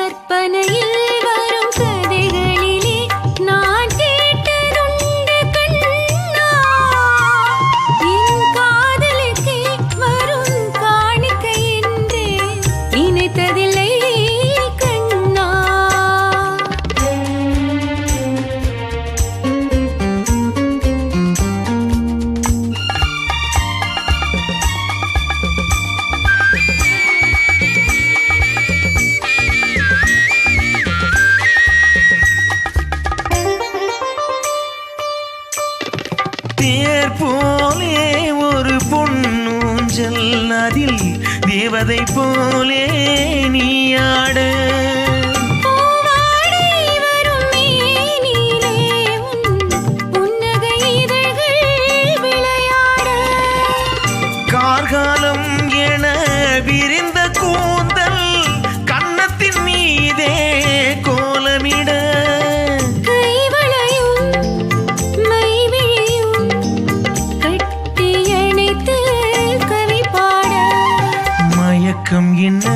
கற்பனையில் வரும் கதைகளிலே நான் கேட்டதுண்டு கண்ணா. என் காதலுக்கே வரும் காணிக்கை என்று நினைத்ததில்லை கண்ணா. தேர் போலே ஒரு பொன்னூஞ்சல், அதில் தேவதை போலே நீயாட. பூவாடை வரும் மேனிலே உன் புன்னகை இதழ்கள் விளையாட. கார்காலம் என விரிந்த கூந்தல் கன்னத்தின் மீதே கோலமிட. கைவளையும் மைவிழியும் கட்டியணைத்து கவி பாட. மயக்கம் என்ன